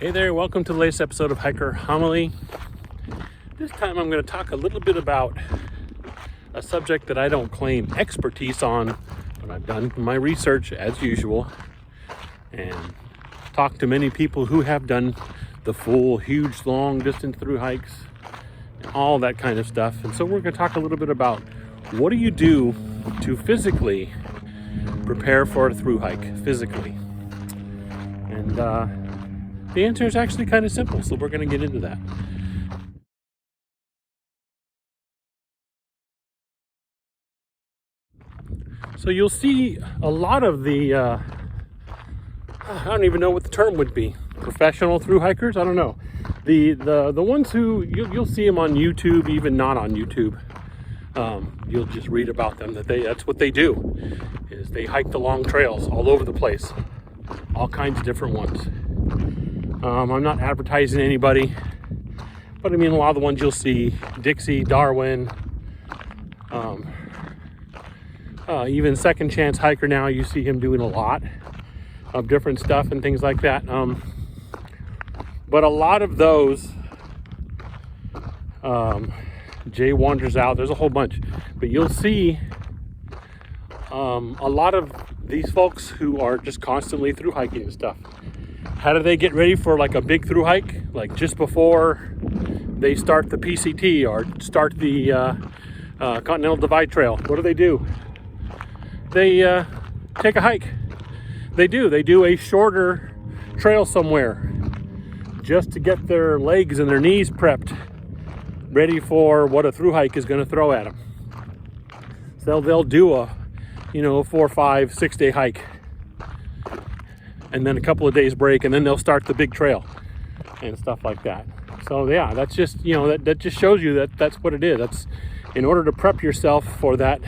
Hey there, welcome to the latest episode of Hiker Homily. This time I'm going to talk a little bit about a subject that I don't claim expertise on, but I've done my research as usual and talked to many people who have done the full, huge, long distance through hikes and all that kind of stuff. And so we're going to talk a little bit about what do you do to physically prepare for a through hike physically. And the answer is actually kind of simple, so we're going to get into that. So you'll see a lot of the, I don't even know what the term would be, professional through hikers, I don't know. The ones who, you'll see them on YouTube, even not on YouTube. You'll just read about them, that's what they do, is they hike the long trails all over the place, all kinds of different ones. I'm not advertising anybody, but I mean, a lot of the ones you'll see, Dixie, Darwin, even Second Chance Hiker now, you see him doing a lot of different stuff and things like that. But a lot of those, Jay Wanders Out, there's a whole bunch, but you'll see a lot of these folks who are just constantly through hiking and stuff. How do they get ready for like a big through hike? Like just before they start the PCT or start the Continental Divide Trail, what do? They take a hike. They do a shorter trail somewhere just to get their legs and their knees prepped, ready for what a through hike is going to throw at them. So they'll do a 4, 5, 6 day hike, and then a couple of days break, and then they'll start the big trail and stuff like that. So yeah, that's just, that just shows you that that's what it is. That's in order to prep yourself for that,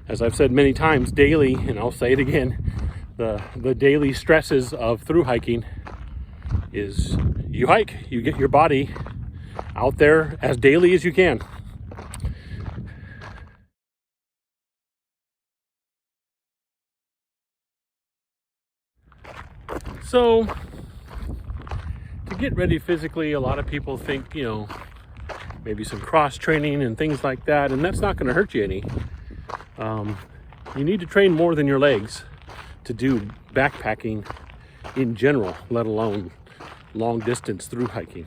as I've said many times, daily, and I'll say it again, the daily stresses of through hiking is you hike, you get your body out there as daily as you can. So to get ready physically, a lot of people think, maybe some cross training and things like that, and that's not going to hurt you any. You need to train more than your legs to do backpacking in general, let alone long distance through hiking.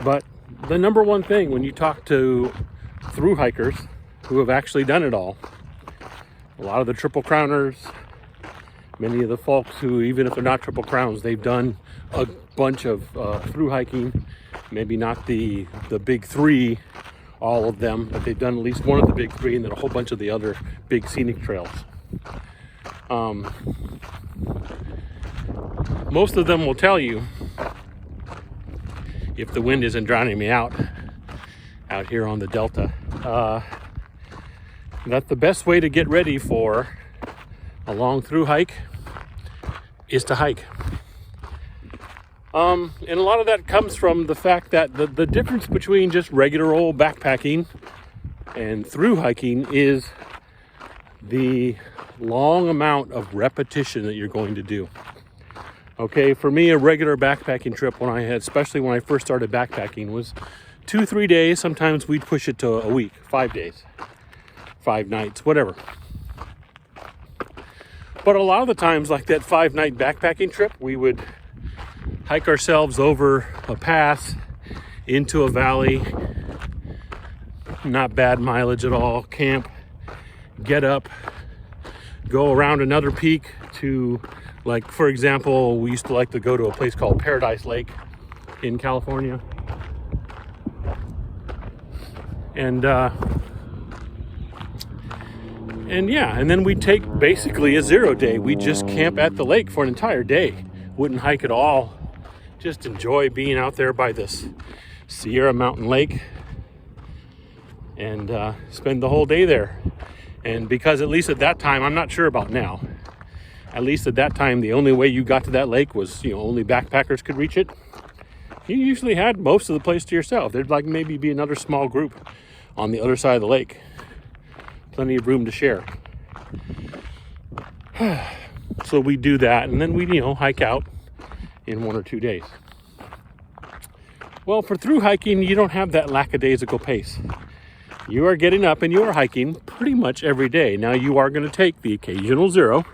But the number one thing when you talk to through hikers who have actually done it all, a lot of the Triple Crowners, many of the folks who, even if they're not Triple Crowns, they've done a bunch of through hiking, maybe not the big three, all of them, but they've done at least one of the big three and then a whole bunch of the other big scenic trails. Most of them will tell you, if the wind isn't drowning me out here on the Delta, that the best way to get ready for a long through hike is to hike. And a lot of that comes from the fact that the difference between just regular old backpacking and through hiking is the long amount of repetition that you're going to do. Okay, for me, a regular backpacking trip especially when I first started backpacking, was 2-3 days. Sometimes we'd push it to a week, 5 days, 5 nights, whatever. But a lot of the times, like that 5-night backpacking trip, we would hike ourselves over a pass into a valley, not bad mileage at all, camp, get up, go around another peak to, like, for example, we used to like to go to a place called Paradise Lake in California. And then we'd take basically a 0 day. We'd just camp at the lake for an entire day. Wouldn't hike at all. Just enjoy being out there by this Sierra Mountain Lake and spend the whole day there. And because at least at that time, I'm not sure about now, at least at that time, the only way you got to that lake was, only backpackers could reach it. You usually had most of the place to yourself. There'd like maybe be another small group on the other side of the lake. Plenty of room to share. So we do that, and then we, hike out in 1 or 2 days. Well, for through hiking, you don't have that lackadaisical pace. You are getting up and you are hiking pretty much every day. Now, you are going to take the occasional zero,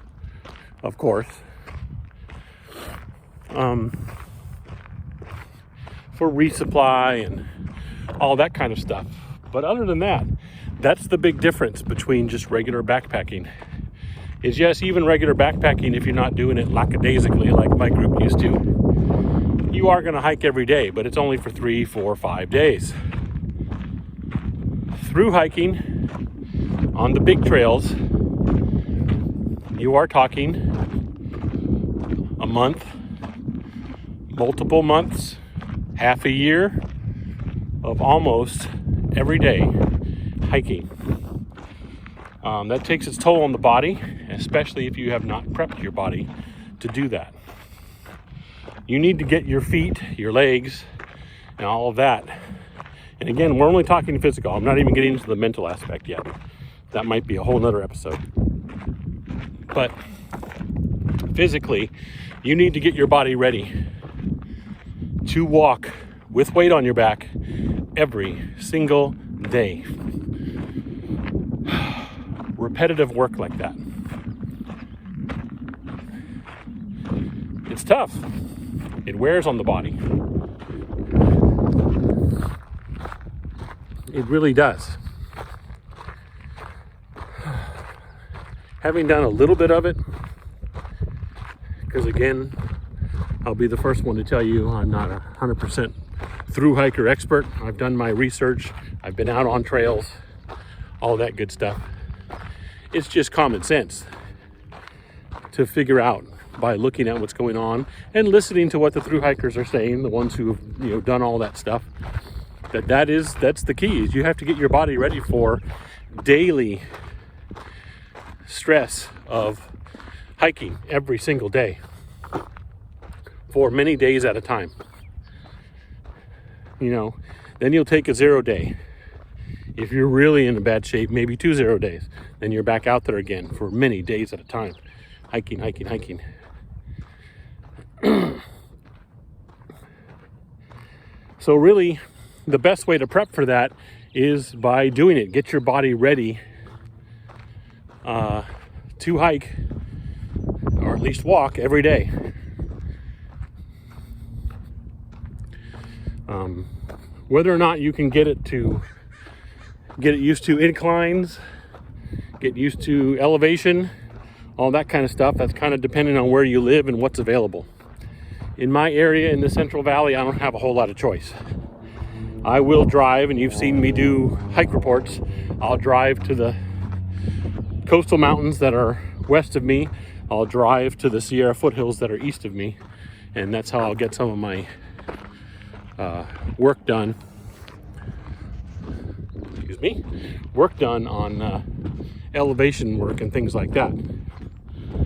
of course, for resupply and all that kind of stuff. But other than that, that's the big difference between just regular backpacking. Is yes, even regular backpacking, if you're not doing it lackadaisically like my group used to, you are going to hike every day, but it's only for 3, 4, 5 days. Through hiking on the big trails, you are talking a month, multiple months, half a year of almost every day hiking. That takes its toll on the body, especially if you have not prepped your body to do that. You need to get your feet, your legs, and all of that. And again, we're only talking physical. I'm not even getting into the mental aspect yet. That might be a whole nother episode. But physically, you need to get your body ready to walk with weight on your back every single day. Repetitive work like that. It's tough. It wears on the body. It really does. Having done a little bit of it, because again, I'll be the first one to tell you I'm not 100% through hiker expert. I've done my research. I've been out on trails, all that good stuff. It's just common sense to figure out by looking at what's going on and listening to what the through hikers are saying, the ones who have done all that stuff. That's the key. Is you have to get your body ready for daily stress of hiking every single day for many days at a time. Then you'll take a 0 day. If you're really in a bad shape, maybe 2 0 days. Then you're back out there again for many days at a time. Hiking. So really, the best way to prep for that is by doing it. Get your body ready to hike, or at least walk every day. Whether or not you can get it used to inclines, get used to elevation, all that kind of stuff, that's kind of depending on where you live and what's available. In my area in the Central Valley, I don't have a whole lot of choice. I will drive, and you've seen me do hike reports. I'll drive to the coastal mountains that are west of me. I'll drive to the Sierra foothills that are east of me, and that's how I'll get some of my work done on elevation work and things like that.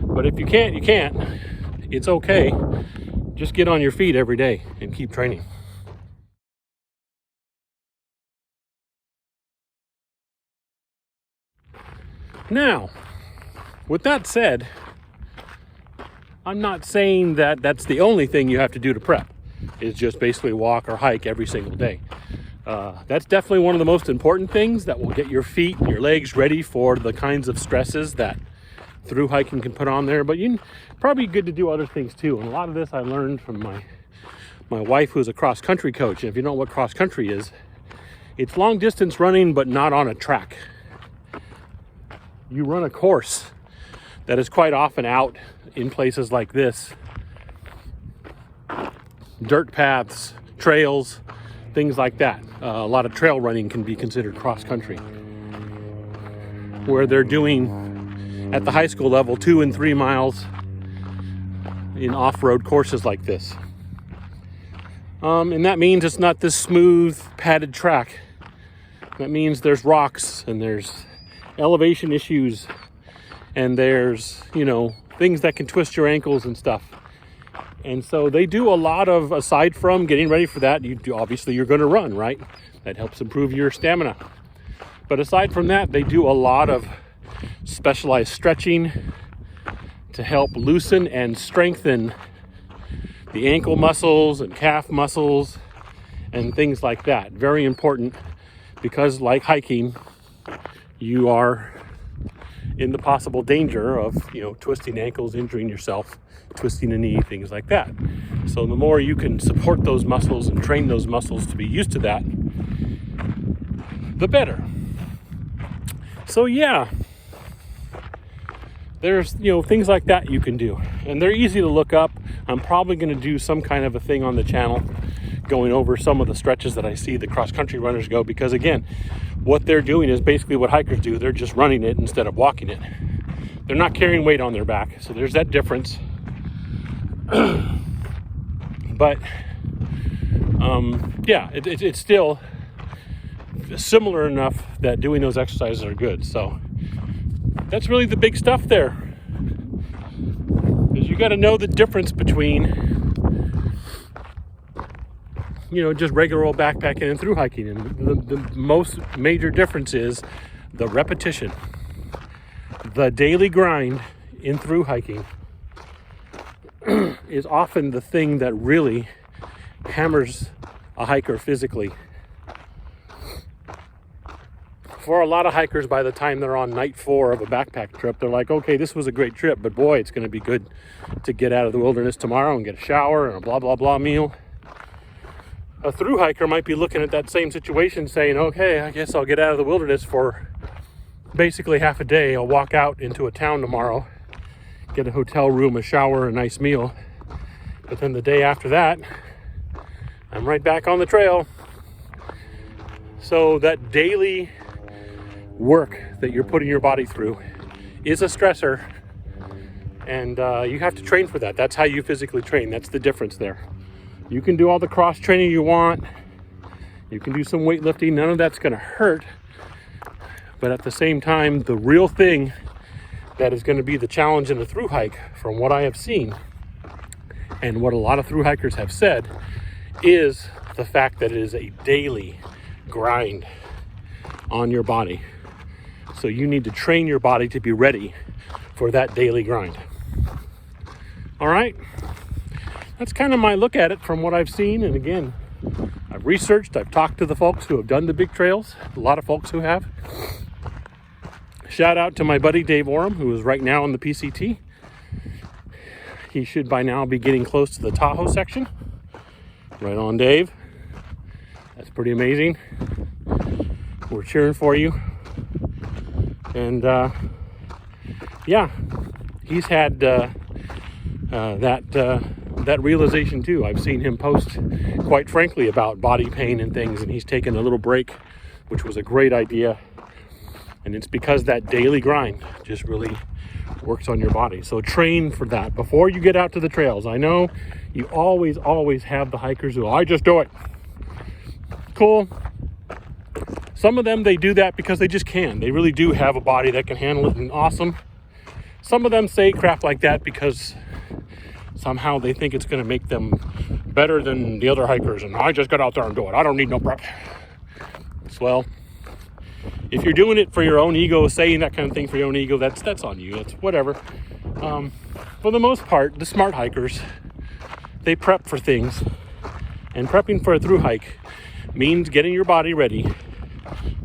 But if you can't, you can't. It's okay. Just get on your feet every day and keep training. Now, with that said, I'm not saying that that's the only thing you have to do to prep, is just basically walk or hike every single day. That's definitely one of the most important things that will get your feet and your legs ready for the kinds of stresses that through hiking can put on there. But you probably good to do other things too. And a lot of this I learned from my wife, who's a cross country coach. And if you know what cross country is, it's long distance running, but not on a track. You run a course that is quite often out in places like this. Dirt paths, trails, things like that. A lot of trail running can be considered cross country, where they're doing at the high school level 2 and 3 miles in off-road courses like this. And that means it's not this smooth padded track. That means there's rocks and there's elevation issues and there's things that can twist your ankles and stuff. And so they do a lot of, aside from getting ready for that, obviously you're going to run, right? That helps improve your stamina. But aside from that, they do a lot of specialized stretching, to help loosen and strengthen the ankle muscles and calf muscles and things like that. Very important, because like hiking, you are in the possible danger of, twisting ankles, injuring yourself, twisting a knee, things like that. So the more you can support those muscles and train those muscles to be used to that, the better. So yeah, there's, things like that you can do. And they're easy to look up. I'm probably going to do some kind of a thing on the channel going over some of the stretches that I see the cross-country runners go, because again, what they're doing is basically what hikers do. They're just running it instead of walking it. They're not carrying weight on their back, so there's that difference. But yeah, it's still similar enough that doing those exercises are good. So that's really the big stuff there, is you got to know the difference between just regular old backpacking and through hiking. And the most major difference is the repetition. The daily grind in through hiking is often the thing that really hammers a hiker physically. For a lot of hikers, by the time they're on night 4 of a backpack trip, they're like, okay, this was a great trip, but boy, it's going to be good to get out of the wilderness tomorrow and get a shower and a blah, blah, blah meal. A through hiker might be looking at that same situation saying, okay, I guess I'll get out of the wilderness for basically half a day. I'll walk out into a town tomorrow, get a hotel room, a shower, a nice meal. But then the day after that, I'm right back on the trail. So that daily work that you're putting your body through is a stressor, and you have to train for that. That's how you physically train. That's the difference there. You can do all the cross training you want. You can do some weightlifting. None of that's going to hurt. But at the same time, the real thing that is going to be the challenge in the through hike, from what I have seen and what a lot of through hikers have said, is the fact that it is a daily grind on your body. So you need to train your body to be ready for that daily grind. All right? That's kind of my look at it from what I've seen. And again, I've researched, I've talked to the folks who have done the big trails, a lot of folks who have. Shout out to my buddy Dave Oram, who is right now on the PCT. He should by now be getting close to the Tahoe section. Right on, Dave. That's pretty amazing. We're cheering for you. And yeah, he's had that realization too. I've seen him post, quite frankly, about body pain and things, and he's taken a little break, which was a great idea. And it's because that daily grind just really works on your body. So train for that before you get out to the trails. I know you always have the hikers who, I just do it. Cool. Some of them, they do that because they just can. They really do have a body that can handle it, and awesome. Some of them say crap like that because somehow they think it's going to make them better than the other hikers, and I just got out there and do it. I don't need no prep. Well, if you're doing it for your own ego, saying that kind of thing for your own ego, that's on you. It's whatever. For the most part, the smart hikers, they prep for things, and prepping for a through hike means getting your body ready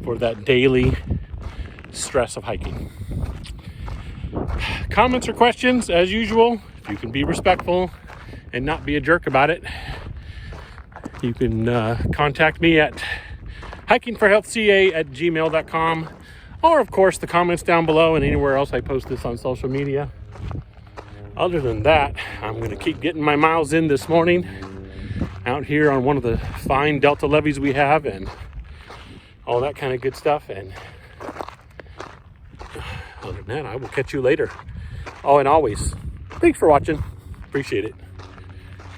for that daily stress of hiking. Comments or questions, as usual, if you can be respectful and not be a jerk about it, you can contact me at hikingforhealthca@gmail.com, or of course the comments down below and anywhere else I post this on social media. Other than that, I'm going to keep getting my miles in this morning out here on one of the fine delta levees we have, and all that kind of good stuff. And other than that, I will catch you later. Oh, and always, thanks for watching. Appreciate it.